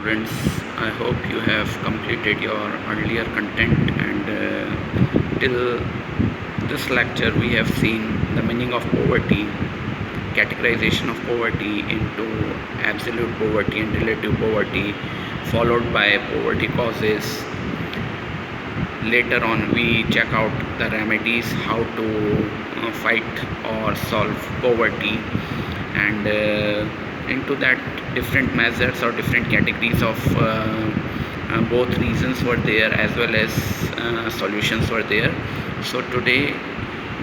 Students, I hope you have completed your earlier content, and till this lecture we have seen the meaning of poverty, categorization of poverty into absolute poverty and relative poverty, followed by poverty causes. Later on we check out the remedies, how to fight or solve poverty, and into that different measures or different categories of both reasons were there as well as solutions were there. So today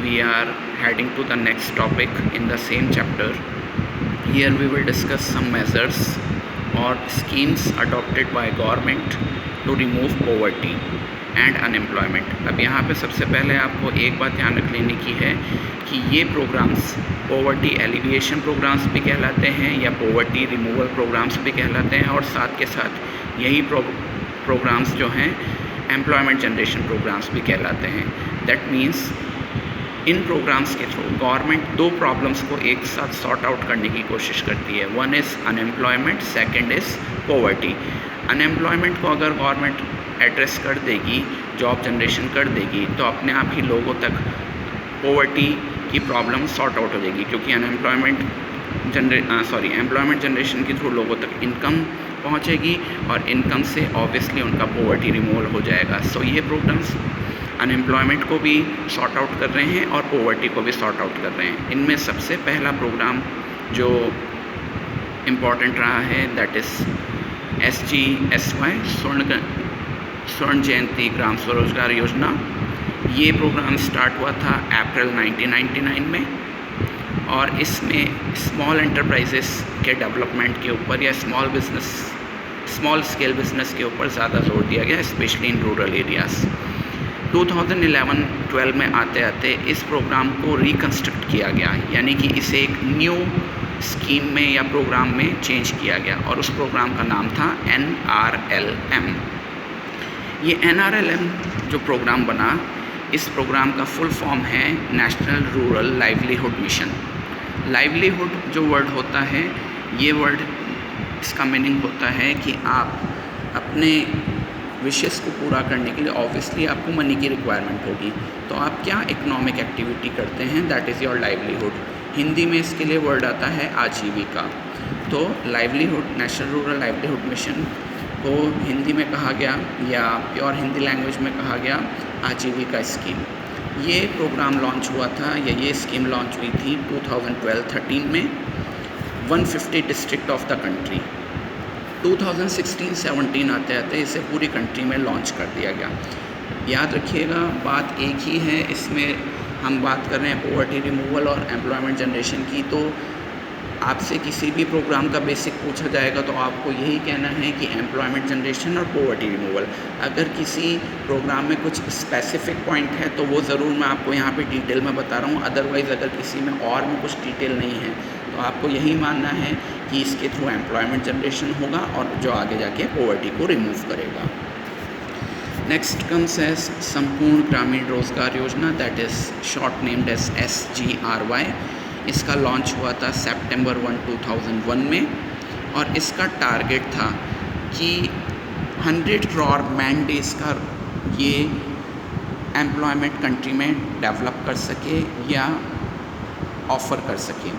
we are heading to the next topic in the same chapter. Here we will discuss some measures or schemes adopted by government to remove poverty and unemployment. अब यहाँ पे सबसे पहले आपको एक बात ध्यान रख लेने की है कि ये प्रोग्राम्स पोवर्टी एलिविएशन प्रोग्राम्स भी कहलाते हैं या पोवर्टी रिमूवल प्रोग्राम्स भी कहलाते हैं, और साथ के साथ यही प्रोग्राम्स जो हैं एम्प्लॉयमेंट जनरेशन प्रोग्राम्स भी कहलाते हैं। दैट मीन्स इन प्रोग्राम्स के थ्रू गवर्नमेंट दो प्रॉब्लम्स को एक साथ सॉर्ट आउट करने की कोशिश करती है। One is unemployment, second is poverty. Unemployment को अगर गवर्नमेंट एड्रेस कर देगी, जॉब जनरेशन कर देगी, तो अपने आप ही लोगों तक पोवर्टी की प्रॉब्लम सॉर्ट आउट हो जाएगी, क्योंकि एम्प्लॉयमेंट जनरेशन के थ्रू लोगों तक इनकम पहुंचेगी और इनकम से ऑब्वियसली उनका पोवर्टी रिमूवल हो जाएगा। सो ये प्रोग्राम्स अनएम्प्लॉयमेंट को भी सॉर्ट आउट कर रहे हैं और पोवर्टी को भी सॉर्ट आउट कर रहे हैं। इनमें सबसे पहला प्रोग्राम जो इम्पॉर्टेंट रहा है दैट इज़ SGSY स्वर्ण जयंती ग्राम स्वरोजगार योजना। ये प्रोग्राम स्टार्ट हुआ था अप्रैल 1999 में, और इसमें स्मॉल एंटरप्राइजेस के डेवलपमेंट के ऊपर या स्मॉल स्केल बिजनेस के ऊपर ज़्यादा जोर दिया गया, स्पेशली इन रूरल एरियाज़। 2011-12 में आते आते इस प्रोग्राम को रिकन्स्ट्रक्ट किया गया, यानी कि इसे एक न्यू स्कीम में या प्रोग्राम में चेंज किया गया, और उस प्रोग्राम का नाम था NRLM। ये NRLM जो प्रोग्राम बना, इस प्रोग्राम का फुल फॉर्म है national rural livelihood mission. Livelihood जो वर्ड होता है, ये वर्ड इसका मीनिंग होता है कि आप अपने विशेष को पूरा करने के लिए ऑब्वियसली आपको मनी की रिक्वायरमेंट होगी, तो आप क्या इकोनॉमिक एक्टिविटी करते हैं, that is your livelihood. Hindi में इसके लिए वर्ड आता है आजीविका। तो livelihood, national rural livelihood mission को हिंदी में कहा गया या प्योर हिंदी लैंग्वेज में कहा गया आजीविका स्कीम। ये प्रोग्राम लॉन्च हुआ था या ये स्कीम लॉन्च हुई थी 2012-13 में 150 डिस्ट्रिक्ट ऑफ द कंट्री। 2016-17 आते आते इसे पूरी कंट्री में लॉन्च कर दिया गया। याद रखिएगा, बात एक ही है, इसमें हम बात कर रहे हैं पोवर्टी रिमूवल और एम्प्लॉयमेंट जनरेशन की। तो आपसे किसी भी प्रोग्राम का बेसिक पूछा जाएगा तो आपको यही कहना है कि एम्प्लॉयमेंट जनरेशन और पोवर्टी रिमूवल। अगर किसी प्रोग्राम में कुछ स्पेसिफिक पॉइंट है तो वो ज़रूर मैं आपको यहाँ पे डिटेल में बता रहा हूँ, अदरवाइज़ अगर किसी में और भी कुछ डिटेल नहीं है तो आपको यही मानना है कि इसके थ्रू एम्प्लॉयमेंट जनरेशन होगा और जो आगे जाके पोवर्टी को रिमूव करेगा। नेक्स्ट कम्स एज संपूर्ण ग्रामीण रोजगार योजना, that is short named as SGRY। इसका लॉन्च हुआ था सितंबर 1, 2001 में, और इसका टारगेट था कि 100 करोड़ मैन डेज़ का ये एम्प्लॉयमेंट कंट्री में डेवलप कर सके या ऑफ़र कर सके।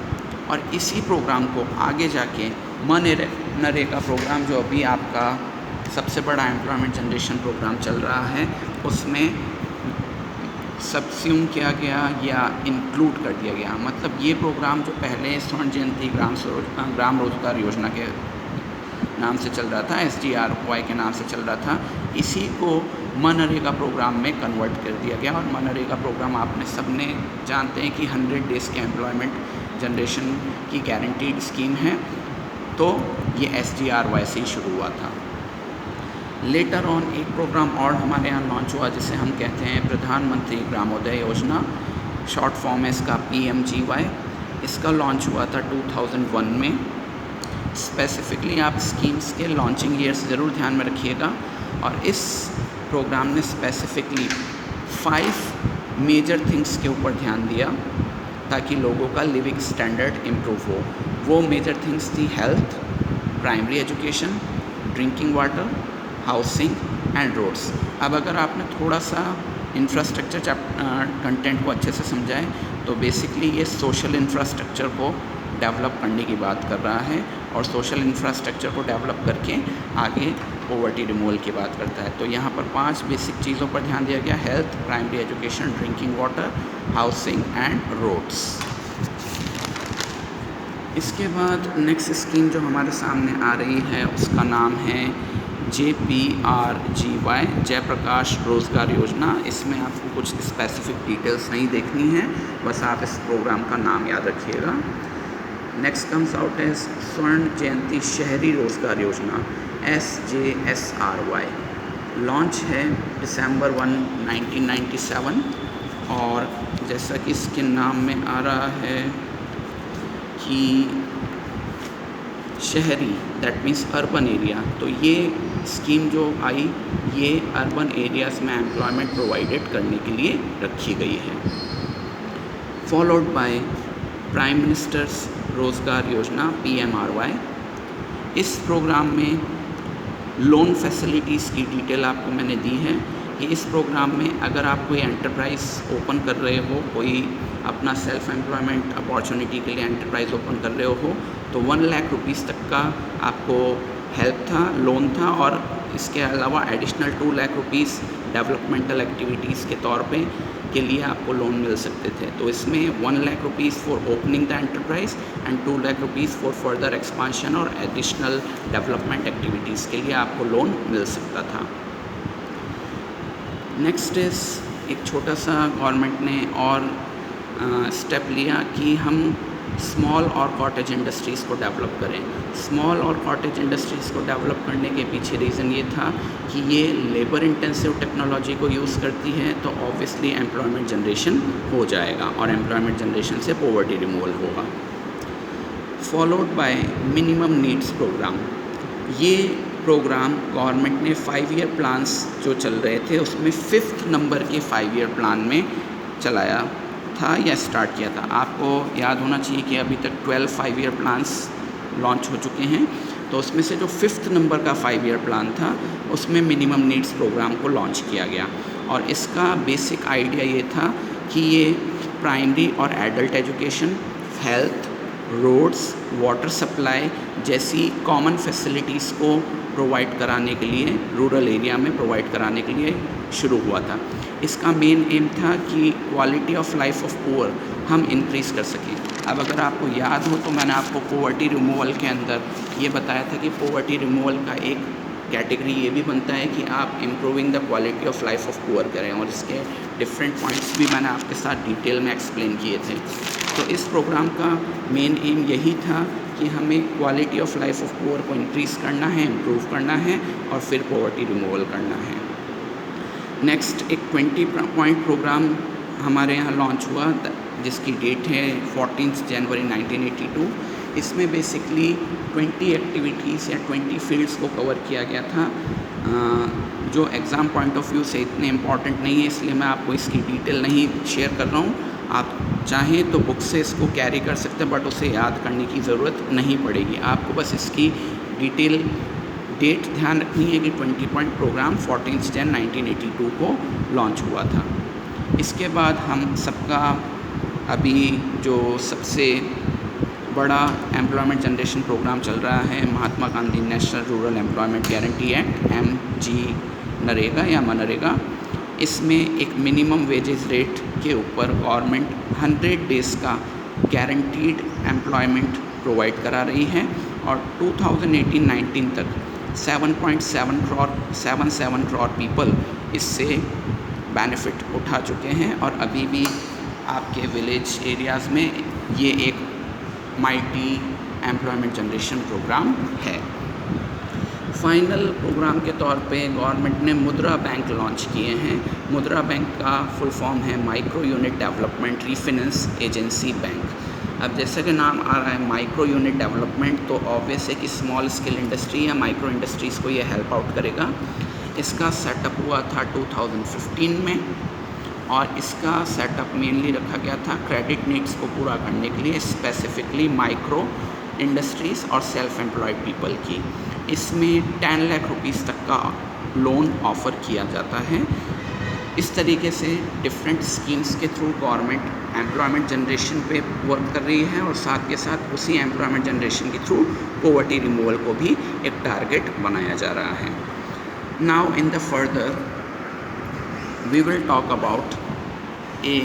और इसी प्रोग्राम को आगे जाके मनरेगा प्रोग्राम, जो अभी आपका सबसे बड़ा एम्प्लॉयमेंट जनरेशन प्रोग्राम चल रहा है, उसमें सबस्यूम किया गया या इंक्लूड कर दिया गया। मतलब ये प्रोग्राम जो पहले स्वर्ण जयंती ग्राम रोजगार योजना के नाम से चल रहा था, SGRY के नाम से चल रहा था, इसी को मनरेगा प्रोग्राम में कन्वर्ट कर दिया गया। और मनरेगा प्रोग्राम आपने सबने जानते हैं कि 100 डेज़ के एम्प्लॉयमेंट जनरेशन की गारंटीड स्कीम है, तो ये SGRY से ही शुरू हुआ था। लेटर ऑन एक प्रोग्राम और हमारे यहाँ लॉन्च हुआ जिसे हम कहते हैं प्रधानमंत्री ग्रामोदय योजना, शॉर्ट फॉर्म है इसका PMGY। इसका लॉन्च हुआ था 2001 में। स्पेसिफिकली आप स्कीम्स के लॉन्चिंग ईयर्स ज़रूर ध्यान में रखिएगा। और इस प्रोग्राम ने स्पेसिफिकली 5 मेजर थिंग्स के ऊपर ध्यान दिया ताकि लोगों का लिविंग स्टैंडर्ड इम्प्रूव हो। वो मेजर थिंग्स थी health, primary education, drinking water, housing and roads. अब अगर आपने थोड़ा सा इंफ्रास्ट्रक्चर कंटेंट को अच्छे से समझा है तो बेसिकली ये सोशल इंफ्रास्ट्रक्चर को डेवलप करने की बात कर रहा है और सोशल इंफ्रास्ट्रक्चर को डेवलप करके आगे पॉवर्टी रिमूवल की बात करता है। तो यहाँ पर 5 बेसिक चीज़ों पर ध्यान दिया गया: health, primary education, drinking water, housing and roads. इसके बाद नेक्स्ट स्कीम जो हमारे सामने आ रही है उसका नाम है JPRGY, जयप्रकाश रोज़गार योजना। इसमें आपको कुछ स्पेसिफिक डिटेल्स नहीं देखनी है, बस आप इस प्रोग्राम का नाम याद रखिएगा। नेक्स्ट कम्स आउट एज स्वर्ण जयंती शहरी रोज़गार योजना, SJSRY। लॉन्च है December 1, 1997 और जैसा कि इसके नाम में आ रहा है कि शहरी, दैट मीन्स अर्बन एरिया। तो ये स्कीम जो आई ये अर्बन एरियाज़ में एम्प्लॉयमेंट प्रोवाइडेड करने के लिए रखी गई है। फॉलोड बाय प्राइम मिनिस्टर्स रोज़गार योजना PMRY। इस प्रोग्राम में लोन फैसिलिटीज़ की डिटेल आपको मैंने दी है कि इस प्रोग्राम में अगर आप कोई एंटरप्राइज़ ओपन कर रहे हो, कोई अपना सेल्फ एम्प्लॉयमेंट अपॉर्चुनिटी के लिए एंटरप्राइज़ ओपन कर रहे हो तो 1 लाख रुपीज़ तक का आपको हेल्प था, लोन था और इसके अलावा additional 2 lakh rupees developmental activities के तौर पे के लिए आपको लोन मिल सकते थे। तो इसमें 1 lakh rupees for opening the enterprise and 2 lakh rupees for further expansion और एडिशनल डेवलपमेंट एक्टिविटीज़ के लिए आपको लोन मिल सकता था। नेक्स्ट इज़ एक छोटा सा गवर्नमेंट ने और स्टेप लिया कि हम स्मॉल और कॉटेज इंडस्ट्रीज़ को डेवलप करें। स्मॉल और कॉटेज इंडस्ट्रीज़ को डेवलप करने के पीछे रीज़न ये था कि ये लेबर इंटेंसिव टेक्नोलॉजी को यूज़ करती है तो ऑब्वियसली एम्प्लॉयमेंट जनरेशन हो जाएगा और एम्प्लॉयमेंट जनरेशन से पॉवर्टी रिमूवल होगा। Followed by minimum needs programme. ये प्रोग्राम गवर्नमेंट ने 5 ईयर प्लान्स जो चल रहे थे उसमें 5th नंबर के 5 ईयर प्लान में चलाया था या स्टार्ट किया था। आपको याद होना चाहिए कि अभी तक 12 5 ईयर प्लान्स लॉन्च हो चुके हैं, तो उसमें से जो 5th नंबर का 5 ईयर प्लान था उसमें मिनिमम नीड्स प्रोग्राम को लॉन्च किया गया और इसका बेसिक आइडिया ये था कि ये प्राइमरी और adult education, health, roads, water supply जैसी कॉमन फैसिलिटीज़ को प्रोवाइड कराने के लिए रूरल एरिया में प्रोवाइड कराने के लिए शुरू हुआ था। इसका मेन एम था कि quality of life of poor हम इंक्रीज़ कर सकें। अब अगर आपको याद हो तो मैंने आपको पॉवर्टी रिमूवल के अंदर ये बताया था कि पॉवर्टी रिमूवल का एक कैटेगरी ये भी बनता है कि आप improving the quality of life of poor करें और इसके डिफरेंट पॉइंट्स भी मैंने आपके साथ डिटेल में एक्सप्लेन किए थे। तो इस प्रोग्राम का मेन एम यही था कि हमें quality of life of poor को इंक्रीज़ करना है, इम्प्रूव करना है और फिर पॉवर्टी रिमूवल करना है। नेक्स्ट एक 20 पॉइंट प्रोग्राम हमारे यहाँ लॉन्च हुआ जिसकी डेट है 14 जनवरी 1982। इसमें बेसिकली 20 एक्टिविटीज़ या 20 फील्ड्स को कवर किया गया था जो एग्ज़ाम पॉइंट ऑफ व्यू से इतने इम्पॉर्टेंट नहीं है, इसलिए मैं आपको इसकी डिटेल नहीं शेयर कर रहा हूँ। आप चाहें तो बुक से इसको कैरी कर सकते हैं बट उसे याद करने की ज़रूरत नहीं पड़ेगी। आपको बस इसकी डिटेल डेट ध्यान रखनी है कि 20 पॉइंट प्रोग्राम 14 जन 1982 को लॉन्च हुआ था। इसके बाद हम सबका अभी जो सबसे बड़ा एम्प्लॉयमेंट जनरेशन प्रोग्राम चल रहा है Mahatma Gandhi national rural employment guarantee act MG NREGA या मनरेगा। इसमें एक मिनिमम वेजेस रेट के ऊपर गवर्नमेंट 100 डेज़ का गारंटीड एम्प्लॉयमेंट प्रोवाइड करा रही है और 2018-19 तक 7.77 करोड़ पीपल इससे बेनिफिट उठा चुके हैं और अभी भी आपके विलेज एरियाज़ में ये एक माइटी एम्प्लॉयमेंट जनरेशन प्रोग्राम है। फाइनल प्रोग्राम के तौर पे गवर्नमेंट ने मुद्रा बैंक लॉन्च किए हैं। मुद्रा बैंक का फुल फॉर्म है micro unit development refinance agency bank. अब जैसे कि नाम आ रहा है माइक्रो यूनिट डेवलपमेंट, तो ऑब्वियस है कि स्मॉल स्केल इंडस्ट्री या माइक्रो इंडस्ट्रीज़ को ये हेल्प आउट करेगा। इसका सेटअप हुआ था 2015 में और इसका सेटअप मेनली रखा गया था क्रेडिट नीड्स को पूरा करने के लिए, स्पेसिफिकली माइक्रो इंडस्ट्रीज़ और सेल्फ एम्प्लॉयड पीपल की। इसमें 10 लाख रुपीज़ तक का लोन ऑफ़र किया जाता है। इस तरीके से डिफरेंट स्कीम्स के थ्रू गवर्नमेंट एम्प्लॉयमेंट जनरेशन पे वर्क कर रही है और साथ के साथ उसी एम्प्लॉयमेंट जनरेशन के थ्रू पॉवर्टी रिमूवल को भी एक टारगेट बनाया जा रहा है। Now in the further we will talk about a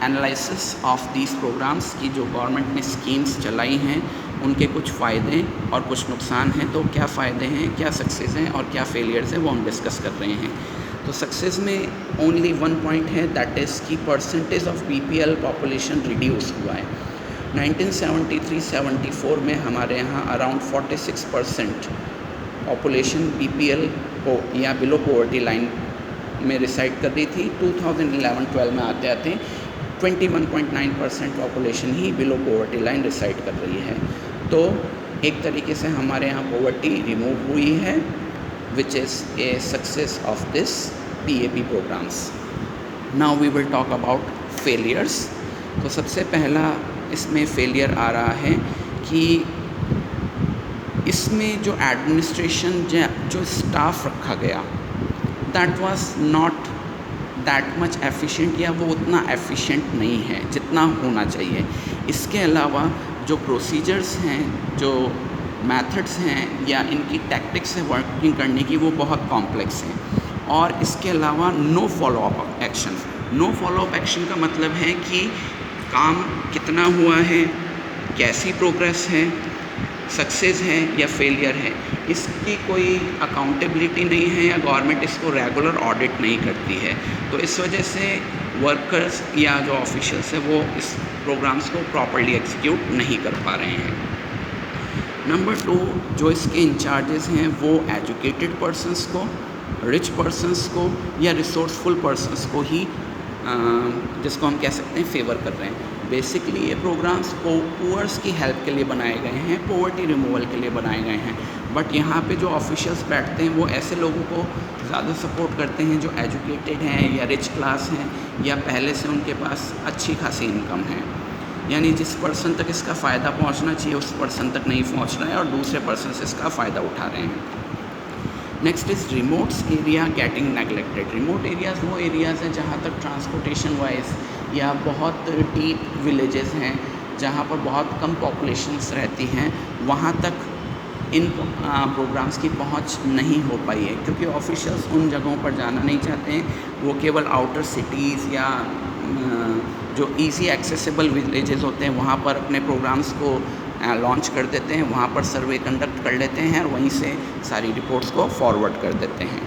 analysis of these programmes की जो गवर्नमेंट ने स्कीम्स चलाई हैं उनके कुछ फ़ायदे और कुछ नुकसान हैं। तो क्या फ़ायदे हैं, क्या सक्सेस हैं और क्या फेलियर्स हैं, वो हम डिस्कस कर रहे हैं। तो सक्सेस में ओनली वन पॉइंट है, दैट इज़ कि percentage of BPL population reduce हुआ है। 1973-74 में हमारे यहाँ अराउंड 46% पॉपुलेशन बीपीएल को या बिलो पॉवर्टी लाइन में रिसाइड कर रही थी। 2011-12 में आते आते 21.9% पॉपुलेशन ही बिलो पॉवर्टी लाइन रिसाइड कर रही है। तो एक तरीके से हमारे यहाँ पॉवर्टी रिमूव हुई है, which is a success of this PAP programmes. Now we will talk about failures. तो सबसे पहला इसमें फेलियर आ रहा है कि इसमें जो एडमिनिस्ट्रेशन जो स्टाफ रखा गया that was not that much efficient, या वो उतना एफिशिएंट नहीं है जितना होना चाहिए। इसके अलावा जो प्रोसीजर्स हैं, जो मेथड्स हैं या इनकी टैक्टिक्स है वर्किंग करने की, वो बहुत कॉम्प्लेक्स हैं। और इसके अलावा no follow up action. No follow up action का मतलब है कि काम कितना हुआ है, कैसी प्रोग्रेस है, सक्सेस है या फेलियर है, इसकी कोई अकाउंटेबिलिटी नहीं है या गवर्नमेंट इसको रेगुलर ऑडिट नहीं करती है। तो इस वजह से वर्कर्स या जो ऑफिशियल्स है वो इस प्रोग्राम्स को प्रॉपर्ली एग्जीक्यूट नहीं कर पा रहे हैं। नंबर 2, जो इसके इंचार्जेस हैं वो एजुकेटेड पर्सनस को, रिच पर्सनस को या रिसोर्सफुल पर्सनस को ही जिसको हम कह सकते हैं फेवर कर रहे हैं। बेसिकली ये प्रोग्राम्स पुअर्स की हेल्प के लिए बनाए गए हैं, पॉवर्टी रिमूवल के लिए बनाए गए हैं। बट यहाँ पे जो ऑफिशियल्स बैठते हैं वो ऐसे लोगों को ज़्यादा सपोर्ट करते हैं जो एजुकेटेड हैं या रिच क्लास हैं या पहले से उनके पास अच्छी खासी इनकम है। यानी जिस पर्सन तक इसका फ़ायदा पहुँचना चाहिए उस पर्सन तक नहीं पहुँच रहा है और दूसरे पर्सन से इसका फ़ायदा उठा रहे हैं। Next is remote area getting neglected. Remote areas वो एरियाज़ हैं जहाँ तक ट्रांसपोर्टेशन वाइज या बहुत डीप विलेजेस हैं जहाँ पर बहुत कम पॉपुलेशंस रहती हैं, वहाँ तक इन प्रोग्राम्स की पहुँच नहीं हो पाई है क्योंकि ऑफिशियल्स उन जगहों पर जाना नहीं चाहते हैं। वो केवल आउटर सिटीज़ या जो इजी एक्सेसिबल विलेजेस होते हैं वहाँ पर अपने प्रोग्राम्स को लॉन्च कर देते हैं, वहाँ पर सर्वे कंडक्ट कर लेते हैं और वहीं से सारी रिपोर्ट्स को फॉरवर्ड कर देते हैं।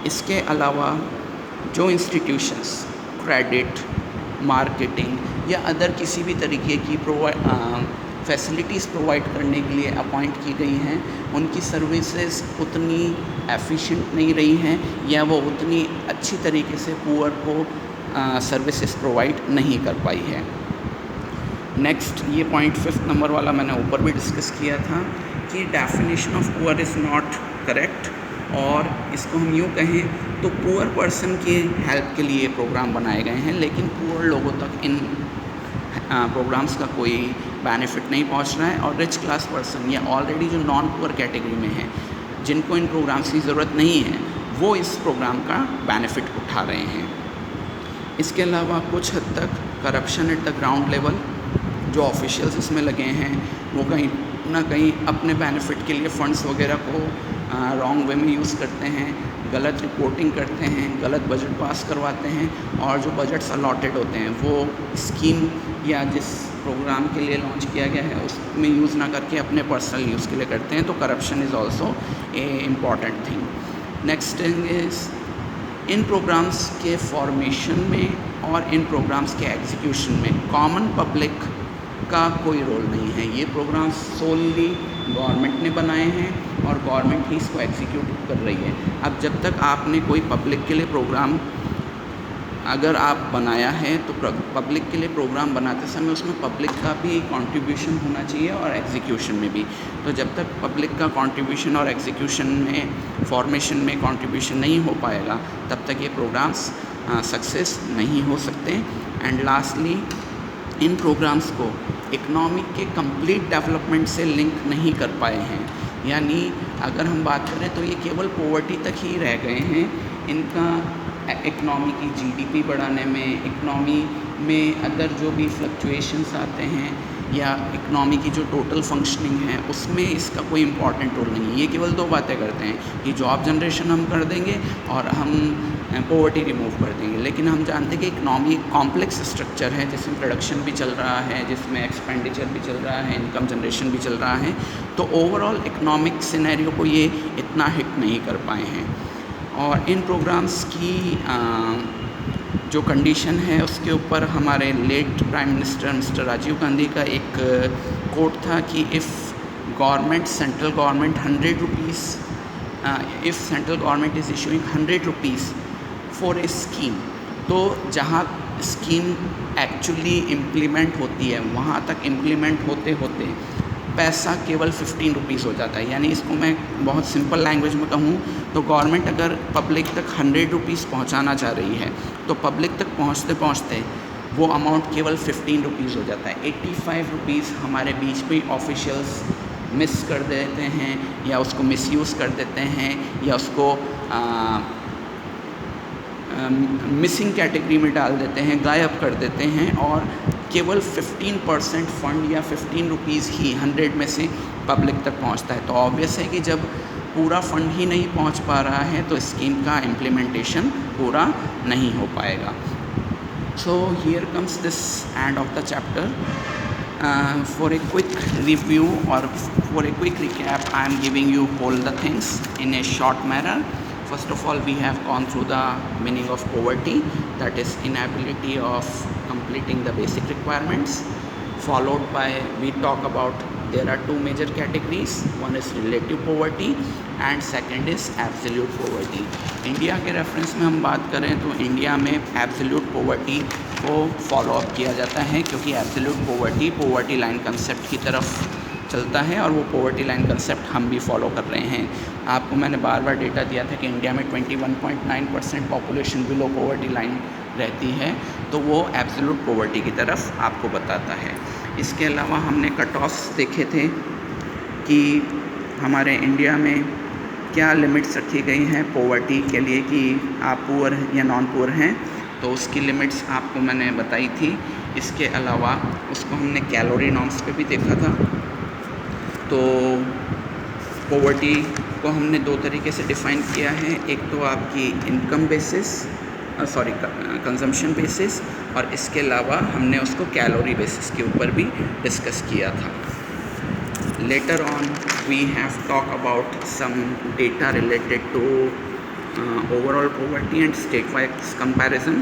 इसके अलावा जो इंस्टीट्यूशंस क्रेडिट, मार्केटिंग या अदर किसी भी तरीके की फैसिलिटीज़ प्रोवाइड करने के लिए अपॉइंट की गई हैं, उनकी सर्विसेज उतनी एफिशिएंट नहीं रही हैं या वो उतनी अच्छी तरीके से पुअर को सर्विसेज प्रोवाइड नहीं कर पाई है। नेक्स्ट, ये पॉइंट 5th नंबर वाला मैंने ऊपर भी डिस्कस किया था कि definition of poor is not correct, और इसको हम यूँ कहें तो पुअर पर्सन की हेल्प के लिए प्रोग्राम बनाए गए हैं लेकिन पुअर लोगों तक इन प्रोग्राम्स का कोई बेनिफिट नहीं पहुंच रहा है। और रिच क्लास पर्सन या ऑलरेडी जो नॉन पुअर कैटेगरी में हैं जिनको इन प्रोग्राम्स की ज़रूरत नहीं है वो इस प्रोग्राम का बेनिफिट उठा रहे हैं। इसके अलावा कुछ हद तक corruption at the ground level, जो ऑफिशियल्स इसमें लगे हैं वो कहीं ना कहीं अपने बेनिफिट के लिए फ़ंड्स वगैरह को रॉन्ग वे में यूज़ करते हैं, गलत रिपोर्टिंग करते हैं, गलत बजट पास करवाते हैं और जो बजट्स अलॉटेड होते हैं वो स्कीम या जिस प्रोग्राम के लिए लॉन्च किया गया है उसमें यूज़ ना करके अपने पर्सनल यूज़ के लिए करते हैं। तो corruption is also a important thing. Next thing is इन प्रोग्राम्स के फॉर्मेशन में और इन प्रोग्राम्स के एग्जीक्यूशन में कॉमन पब्लिक का कोई रोल नहीं है। ये प्रोग्राम्स सोली गवर्नमेंट ने बनाए हैं और गवर्नमेंट ही इसको एग्जीक्यूट कर रही है। अब जब तक आपने कोई पब्लिक के लिए प्रोग्राम अगर आप बनाया है तो पब्लिक के लिए प्रोग्राम बनाते समय उसमें पब्लिक का भी कंट्रीब्यूशन होना चाहिए और एग्जीक्यूशन में भी। तो जब तक पब्लिक का कंट्रीब्यूशन और एग्जीक्यूशन में फॉर्मेशन में कंट्रीब्यूशन नहीं हो पाएगा तब तक ये प्रोग्राम्स सक्सेस नहीं हो सकते। एंड लास्टली, इन प्रोग्राम्स को इकोनॉमी के कंप्लीट डेवलपमेंट से लिंक नहीं कर पाए हैं। यानी अगर हम बात करें तो ये केवल पॉवर्टी तक ही रह गए हैं। इनका इकनॉमी की जीडीपी बढ़ाने में, इकनॉमी में अदर जो भी फ्लक्चुएशंस आते हैं या इकनॉमी की जो टोटल फंक्शनिंग है उसमें इसका कोई इम्पॉर्टेंट रोल नहीं है। ये केवल दो बातें करते हैं कि जॉब जनरेशन हम कर देंगे और हम पॉवर्टी रिमूव कर देंगे। लेकिन हम जानते हैं कि इकनॉमी एक कॉम्प्लेक्स स्ट्रक्चर है जिसमें प्रोडक्शन भी चल रहा है, जिसमें एक्सपेंडिचर भी चल रहा है, इनकम जनरेशन भी चल रहा है। तो ओवरऑल इकनॉमिक सिनेरियो को ये इतना हिट नहीं कर पाए हैं। और इन प्रोग्राम्स की जो कंडीशन है उसके ऊपर हमारे late prime minister mister Rajiv Gandhi का एक कोट था कि if government central government 100 rupees if central government is issuing 100 rupees for a scheme, तो जहाँ स्कीम एक्चुअली इम्प्लीमेंट होती है वहाँ तक इम्प्लीमेंट होते होते पैसा केवल 15 रुपीज़ हो जाता है। यानी इसको मैं बहुत सिंपल लैंग्वेज में कहूँ तो गवर्नमेंट अगर पब्लिक तक 100 रुपीज़ पहुँचाना चाह रही है तो पब्लिक तक पहुँचते पहुँचते वो अमाउंट केवल 15 रुपीज़ हो जाता है। 85 रुपीज़ हमारे बीच में ऑफिशियल्स मिस कर देते हैं या उसको मिसयूज़ कर देते हैं या उसको मिसिंग कैटेगरी में डाल देते हैं, गायब कर देते हैं और केवल 15% फंड या 15 रुपीज़ ही 100 में से पब्लिक तक पहुंचता है। तो ऑब्वियस है कि जब पूरा फंड ही नहीं पहुंच पा रहा है तो स्कीम का इम्प्लीमेंटेशन पूरा नहीं हो पाएगा। So here comes this and of the chapter. For a quick review or for a quick recap, I am giving you all the things in a short manner. First of all, we have gone through the meaning of poverty, that is inability of completing the basic requirements. Followed by we talk about there are two major categories. One is relative poverty and second is absolute poverty. India के reference में हम बात करें तो India में absolute poverty को follow up किया जाता है क्योंकि एब्सोल्यूट पोवर्टी लाइन कंसेप्ट की तरफ चलता है और वो पोवर्टी लाइन कंसेप्ट हम भी फॉलो कर रहे हैं। आपको मैंने बार बार डेटा दिया था कि इंडिया में 21.9% पॉपुलेशन बिलो पोवर्टी लाइन रहती है, तो वो एब्सोल्यूट पोवर्टी की तरफ आपको बताता है। इसके अलावा हमने कट ऑफ्स देखे थे कि हमारे इंडिया में क्या लिमिट्स रखी गई हैं पोवर्टी के लिए कि आप पुअर या नॉन पुअर हैं, तो उसकी लिमिट्स आपको मैंने बताई थी। इसके अलावा उसको हमने कैलोरी नॉर्म्स पे भी देखा था। तो पोवर्टी को हमने दो तरीके से डिफ़ाइन किया है, एक तो आपकी इनकम बेसिस कंजम्पशन बेसिस और इसके अलावा हमने उसको कैलोरी बेसिस के ऊपर भी डिस्कस किया था। Later on we have talked about some data related to overall poverty and state-wise comparison.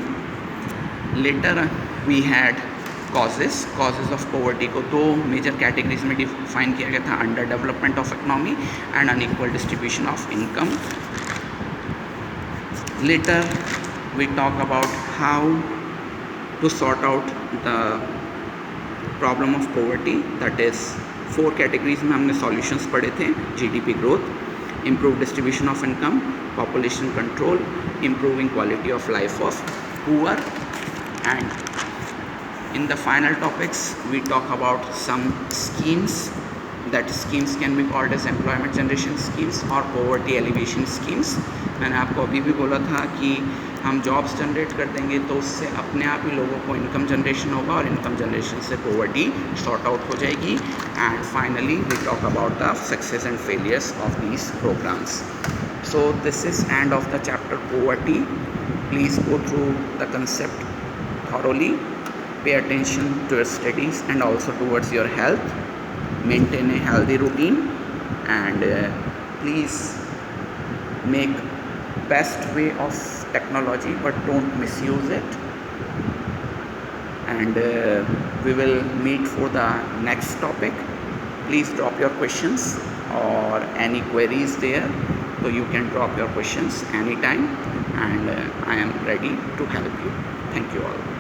Later we had causes of poverty को दो मेजर कैटेगरीज में डिफाइन किया गया था, under development of economy and unequal distribution of income. Later we talk about how to sort out the problem of poverty, that is 4 categories में हमने solutions पढ़े थे. GDP growth, improve distribution of income, population control, improving quality of life of poor, and in the final topics we talk about some schemes, that schemes can be called as employment generation schemes or poverty alleviation schemes. मैंने आपको अभी भी बोला था कि हम jobs generate कर देंगे तो उससे अपने आप ही लोगों को इनकम जनरेशन होगा और इनकम जनरेशन से पोवर्टी सॉर्ट आउट हो जाएगी. And finally we talk about the success and failures of these programmes. So this is end of the chapter poverty. Please go through the concept thoroughly, pay attention to your studies and also towards your health, maintain a healthy routine, and please make best way of technology but don't misuse it. And we will meet for the next topic. Please drop your questions or any queries there, so you can drop your questions anytime and I am ready to help you. Thank you all.